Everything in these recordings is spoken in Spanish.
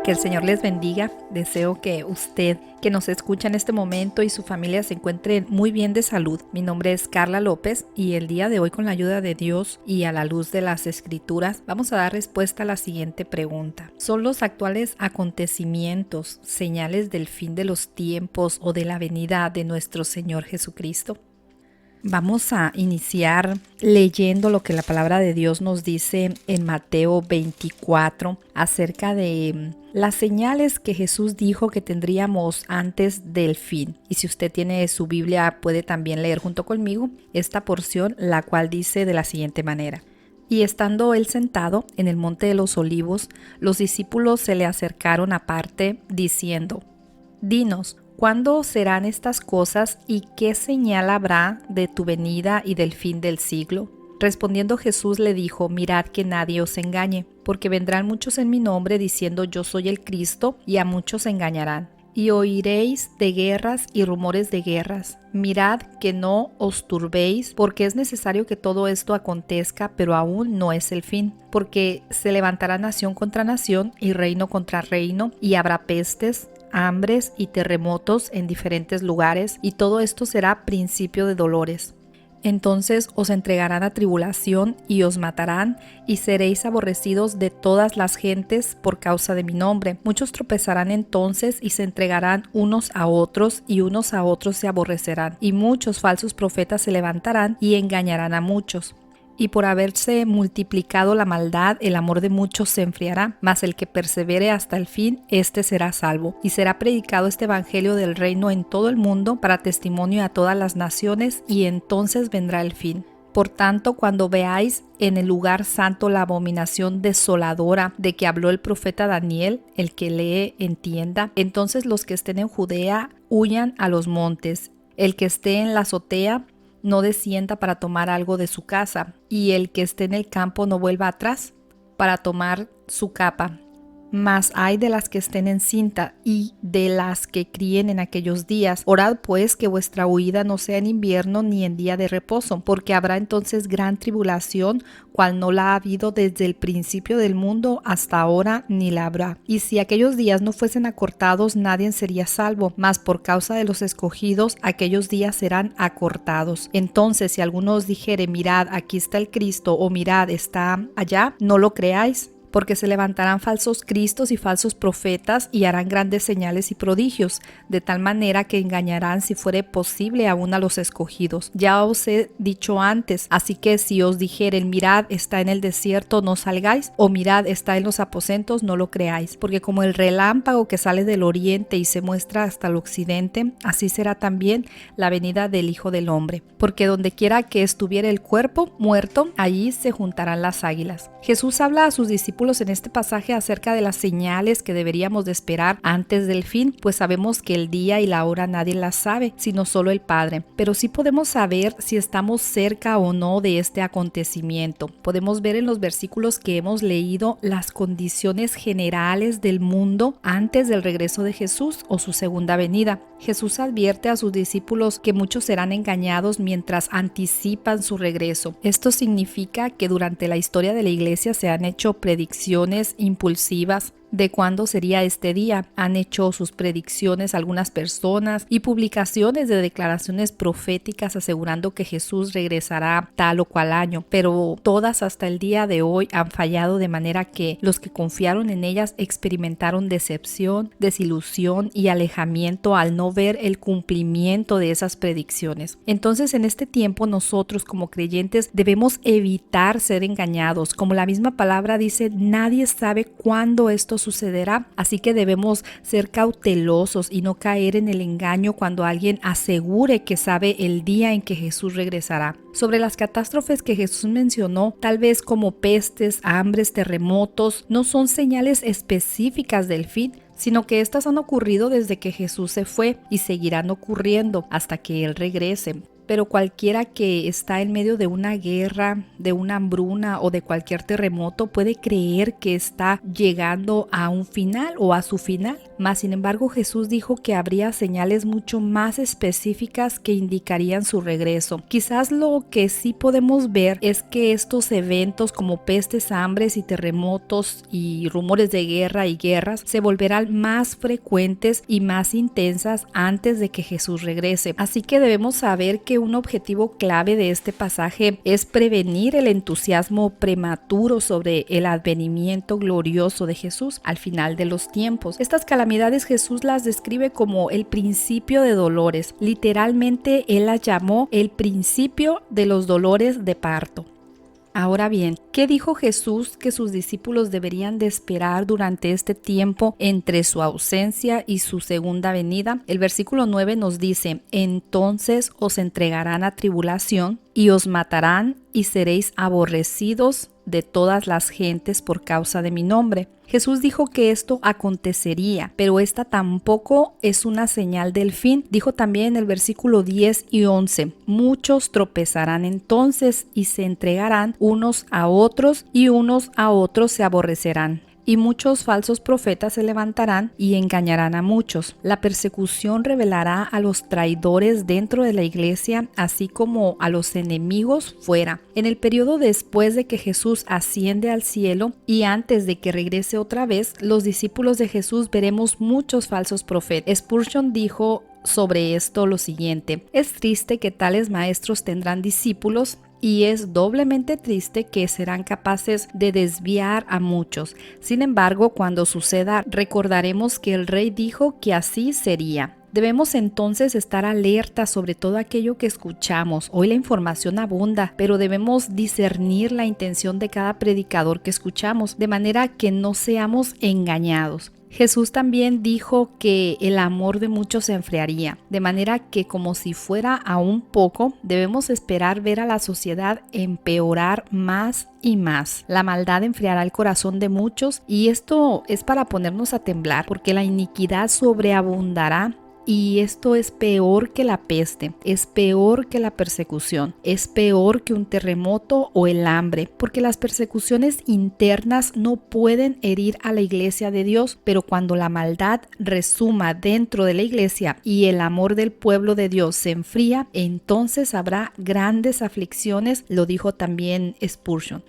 Que el Señor les bendiga. Deseo que usted que nos escucha en este momento y su familia se encuentren muy bien de salud. Mi nombre es Carla López y el día de hoy, con la ayuda de Dios y a la luz de las Escrituras, vamos a dar respuesta a la siguiente pregunta. ¿Son los actuales acontecimientos señales del fin de los tiempos o de la venida de nuestro Señor Jesucristo? Vamos a iniciar leyendo lo que la palabra de Dios nos dice en Mateo 24 acerca de las señales que Jesús dijo que tendríamos antes del fin. Y si usted tiene su Biblia, puede también leer junto conmigo esta porción, la cual dice de la siguiente manera. Y estando él sentado en el monte de los olivos, los discípulos se le acercaron aparte, diciendo: Dinos, ¿cuándo serán estas cosas y qué señal habrá de tu venida y del fin del siglo? Respondiendo Jesús le dijo: Mirad que nadie os engañe, porque vendrán muchos en mi nombre diciendo: Yo soy el Cristo, y a muchos engañarán. Y oiréis de guerras y rumores de guerras. Mirad que no os turbéis, porque es necesario que todo esto acontezca, pero aún no es el fin. Porque se levantará nación contra nación y reino contra reino, y habrá pestes, hambres y terremotos en diferentes lugares, y todo esto será principio de dolores. Entonces os entregarán a tribulación y os matarán, y seréis aborrecidos de todas las gentes por causa de mi nombre. Muchos tropezarán entonces y se entregarán unos a otros, y unos a otros se aborrecerán. Y muchos falsos profetas se levantarán y engañarán a muchos. Y por haberse multiplicado la maldad, el amor de muchos se enfriará, mas el que persevere hasta el fin, éste será salvo. Y será predicado este evangelio del reino en todo el mundo para testimonio a todas las naciones, y entonces vendrá el fin. Por tanto, cuando veáis en el lugar santo la abominación desoladora de que habló el profeta Daniel, el que lee entienda, entonces los que estén en Judea huyan a los montes. El que esté en la azotea no descienda para tomar algo de su casa, y el que esté en el campo no vuelva atrás para tomar su capa. Mas ay de las que estén en cinta y de las que críen en aquellos días. Orad pues que vuestra huida no sea en invierno ni en día de reposo, porque habrá entonces gran tribulación, cual no la ha habido desde el principio del mundo hasta ahora, ni la habrá. Y si aquellos días no fuesen acortados, nadie sería salvo, mas por causa de los escogidos, aquellos días serán acortados. Entonces, si alguno os dijere: mirad, aquí está el Cristo, o mirad, está allá, no lo creáis. Porque se levantarán falsos cristos y falsos profetas, y harán grandes señales y prodigios, de tal manera que engañarán, si fuere posible, aún a los escogidos. Ya os he dicho antes, así que si os dijeren: mirad, está en el desierto, no salgáis, o mirad, está en los aposentos, no lo creáis. Porque como el relámpago que sale del oriente y se muestra hasta el occidente, así será también la venida del Hijo del Hombre. Porque donde quiera que estuviera el cuerpo muerto, allí se juntarán las águilas. Jesús habla a sus discípulos en este pasaje acerca de las señales que deberíamos de esperar antes del fin, pues sabemos que el día y la hora nadie las sabe, sino solo el Padre. Pero sí podemos saber si estamos cerca o no de este acontecimiento. Podemos ver en los versículos que hemos leído las condiciones generales del mundo antes del regreso de Jesús o su segunda venida. Jesús advierte a sus discípulos que muchos serán engañados mientras anticipan su regreso. Esto significa que durante la historia de la iglesia se han hecho predicciones impulsivas de cuándo sería este día. Han hecho sus predicciones algunas personas y publicaciones de declaraciones proféticas asegurando que Jesús regresará tal o cual año, pero todas hasta el día de hoy han fallado, de manera que los que confiaron en ellas experimentaron decepción, desilusión y alejamiento al no ver el cumplimiento de esas predicciones. Entonces, en este tiempo nosotros como creyentes debemos evitar ser engañados. Como la misma palabra dice, nadie sabe cuándo esto sucederá, así que debemos ser cautelosos y no caer en el engaño cuando alguien asegure que sabe el día en que Jesús regresará. Sobre las catástrofes que Jesús mencionó, tal vez como pestes, hambres, terremotos, no son señales específicas del fin, sino que estas han ocurrido desde que Jesús se fue y seguirán ocurriendo hasta que Él regrese. pero cualquiera que está en medio de una guerra, de una hambruna o de cualquier terremoto puede creer que está llegando a un final o a su final. Mas, sin embargo, Jesús dijo que habría señales mucho más específicas que indicarían su regreso. Quizás lo que sí podemos ver es que estos eventos como pestes, hambres y terremotos y rumores de guerra y guerras se volverán más frecuentes y más intensas antes de que Jesús regrese. Así que debemos saber que un objetivo clave de este pasaje es prevenir el entusiasmo prematuro sobre el advenimiento glorioso de Jesús al final de los tiempos. Estas calamidades Jesús las describe como el principio de dolores. Literalmente Él las llamó el principio de los dolores de parto. Ahora bien, ¿qué dijo Jesús que sus discípulos deberían de esperar durante este tiempo entre su ausencia y su segunda venida? El versículo 9 nos dice: entonces os entregarán a tribulación y os matarán y seréis aborrecidos de todas las gentes por causa de mi nombre. Jesús dijo que esto acontecería, pero esta tampoco es una señal del fin. Dijo también en el versículo 10 y 11, muchos tropezarán entonces y se entregarán unos a otros y unos a otros se aborrecerán. Y muchos falsos profetas se levantarán y engañarán a muchos. La persecución revelará a los traidores dentro de la iglesia, así como a los enemigos fuera. En el periodo después de que Jesús asciende al cielo y antes de que regrese otra vez, los discípulos de Jesús veremos muchos falsos profetas. Spurgeon dijo sobre esto lo siguiente: es triste que tales maestros tendrán discípulos, y es doblemente triste que serán capaces de desviar a muchos. Sin embargo, cuando suceda, recordaremos que el Rey dijo que así sería. Debemos entonces estar alerta sobre todo aquello que escuchamos. Hoy la información abunda, pero debemos discernir la intención de cada predicador que escuchamos, de manera que no seamos engañados. Jesús también dijo que el amor de muchos se enfriaría, de manera que como si fuera aún poco, debemos esperar ver a la sociedad empeorar más y más. La maldad enfriará el corazón de muchos y esto es para ponernos a temblar, porque la iniquidad sobreabundará. Y esto es peor que la peste, es peor que la persecución, es peor que un terremoto o el hambre, porque las persecuciones internas no pueden herir a la iglesia de Dios, pero cuando la maldad resuma dentro de la iglesia y el amor del pueblo de Dios se enfría, entonces habrá grandes aflicciones, lo dijo también Spurgeon.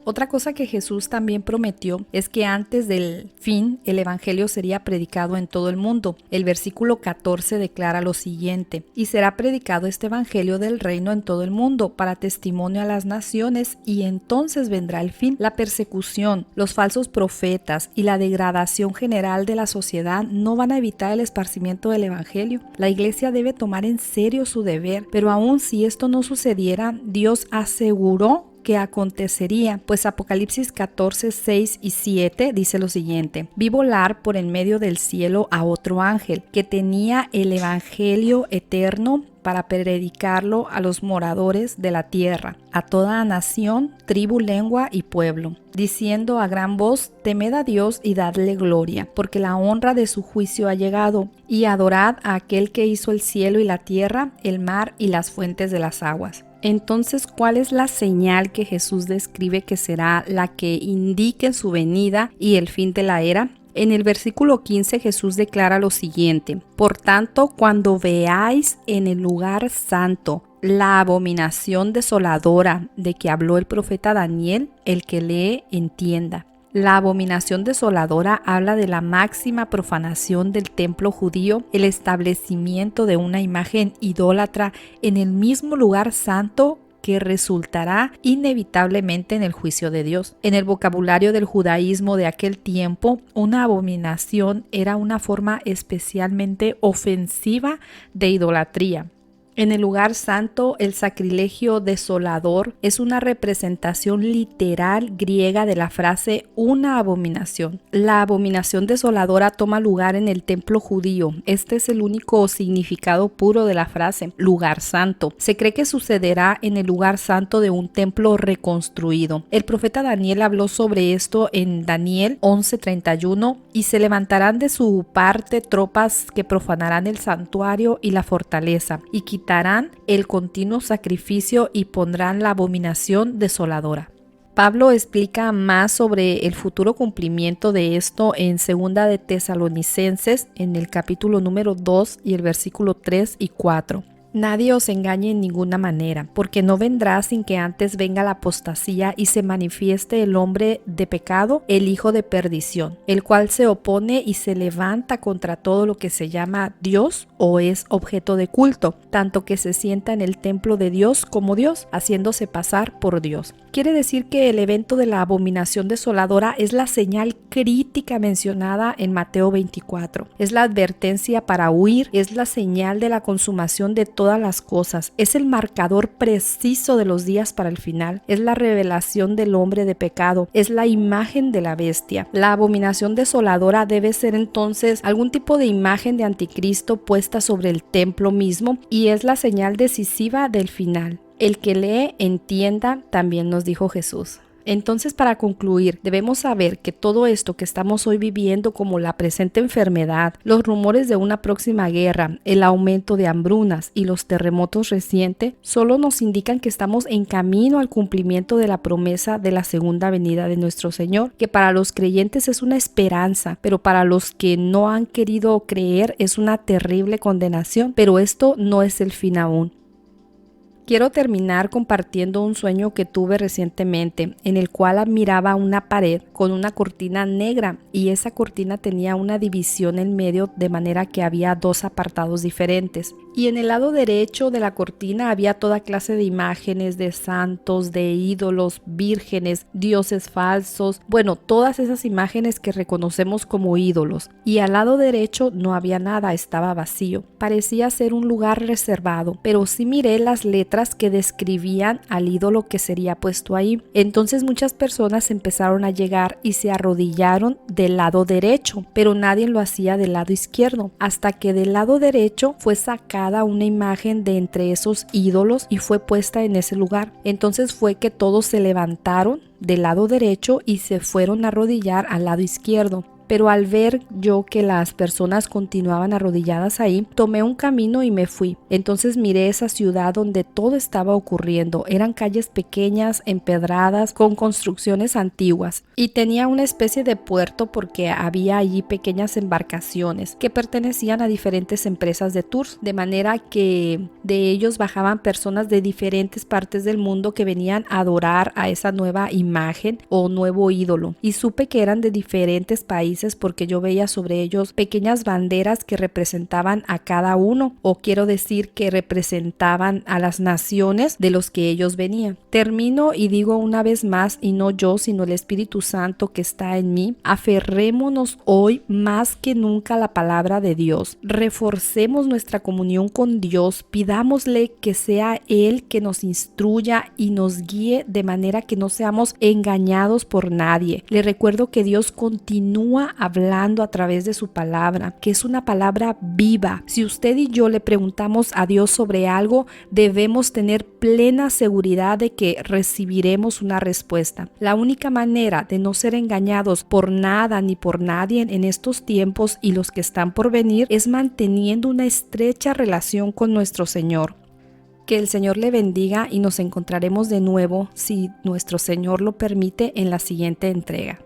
Otra cosa que Jesús también prometió es que antes del fin el evangelio sería predicado en todo el mundo. El versículo 14 declara lo siguiente: y será predicado este evangelio del reino en todo el mundo para testimonio a las naciones, y entonces vendrá el fin. La persecución, los falsos profetas y la degradación general de la sociedad no van a evitar el esparcimiento del evangelio. La iglesia debe tomar en serio su deber, pero aun si esto no sucediera, Dios aseguró que acontecería, pues Apocalipsis 14, 6 y 7 dice lo siguiente: vi volar por en medio del cielo a otro ángel que tenía el evangelio eterno para predicarlo a los moradores de la tierra, a toda nación, tribu, lengua y pueblo, diciendo a gran voz: temed a Dios y dadle gloria, porque la honra de su juicio ha llegado, y adorad a aquel que hizo el cielo y la tierra, el mar y las fuentes de las aguas. Entonces, ¿cuál es la señal que Jesús describe que será la que indique su venida y el fin de la era? En el versículo 15 Jesús declara lo siguiente: por tanto, cuando veáis en el lugar santo la abominación desoladora de que habló el profeta Daniel, el que lee entienda. La abominación desoladora habla de la máxima profanación del templo judío, el establecimiento de una imagen idólatra en el mismo lugar santo que resultará inevitablemente en el juicio de Dios. En el vocabulario del judaísmo de aquel tiempo, una abominación era una forma especialmente ofensiva de idolatría. En el lugar santo, el sacrilegio desolador es una representación literal griega de la frase una abominación. La abominación desoladora toma lugar en el templo judío. Este es el único significado puro de la frase, lugar santo. Se cree que sucederá en el lugar santo de un templo reconstruido. El profeta Daniel habló sobre esto en Daniel 11:31, y se levantarán de su parte tropas que profanarán el santuario y la fortaleza, y quitarán quitarán el continuo sacrificio y pondrán la abominación desoladora. Pablo explica más sobre el futuro cumplimiento de esto en 2 de Tesalonicenses, en el capítulo número 2 y el versículo 3 y 4. Nadie os engañe en ninguna manera, porque no vendrá sin que antes venga la apostasía y se manifieste el hombre de pecado, el hijo de perdición, el cual se opone y se levanta contra todo lo que se llama Dios o es objeto de culto, tanto que se sienta en el templo de Dios como Dios, haciéndose pasar por Dios. Quiere decir que el evento de la abominación desoladora es la señal crítica mencionada en Mateo 24. Es la advertencia para huir, es la señal de la consumación de todas las cosas, es el marcador preciso de los días para el final, es la revelación del hombre de pecado, es la imagen de la bestia. La abominación desoladora debe ser entonces algún tipo de imagen de anticristo puesta sobre el templo mismo y es la señal decisiva del final. El que lee, entienda, también nos dijo Jesús. Entonces, para concluir, debemos saber que todo esto que estamos hoy viviendo, como la presente enfermedad, los rumores de una próxima guerra, el aumento de hambrunas y los terremotos recientes, solo nos indican que estamos en camino al cumplimiento de la promesa de la segunda venida de nuestro Señor, que para los creyentes es una esperanza, pero para los que no han querido creer es una terrible condenación. Pero esto no es el fin aún. Quiero terminar compartiendo un sueño que tuve recientemente, en el cual admiraba una pared con una cortina negra y esa cortina tenía una división en medio, de manera que había dos apartados diferentes. Y en el lado derecho de la cortina había toda clase de imágenes de santos, de ídolos, vírgenes, dioses falsos, bueno, todas esas imágenes que reconocemos como ídolos. Y al lado derecho no había nada, estaba vacío. Parecía ser un lugar reservado, pero sí miré las letras que describían al ídolo que sería puesto ahí. Entonces muchas personas empezaron a llegar y se arrodillaron del lado derecho, pero nadie lo hacía del lado izquierdo, hasta que del lado derecho fue sacada una imagen de entre esos ídolos y fue puesta en ese lugar. Entonces fue que todos se levantaron del lado derecho y se fueron a arrodillar al lado izquierdo. Pero al ver yo que las personas continuaban arrodilladas ahí, tomé un camino y me fui. Entonces miré esa ciudad donde todo estaba ocurriendo. Eran calles pequeñas, empedradas, con construcciones antiguas. Y tenía una especie de puerto porque había allí pequeñas embarcaciones que pertenecían a diferentes empresas de tours. De manera que de ellos bajaban personas de diferentes partes del mundo que venían a adorar a esa nueva imagen o nuevo ídolo. Y supe que eran de diferentes países porque yo veía sobre ellos pequeñas banderas que representaban a cada uno, o quiero decir que representaban a las naciones de los que ellos venían. Termino y digo una vez más, y no yo sino el Espíritu Santo que está en mí: aferrémonos hoy más que nunca a la palabra de Dios, reforcemos nuestra comunión con Dios, pidámosle que sea Él que nos instruya y nos guíe de manera que no seamos engañados por nadie. Le recuerdo que Dios continúa hablando a través de su palabra, que es una palabra viva. Si usted y yo le preguntamos a Dios sobre algo, debemos tener plena seguridad de que recibiremos una respuesta. La única manera de no ser engañados por nada ni por nadie en estos tiempos y los que están por venir es manteniendo una estrecha relación con nuestro Señor. Que el Señor le bendiga y nos encontraremos de nuevo, si nuestro Señor lo permite, en la siguiente entrega.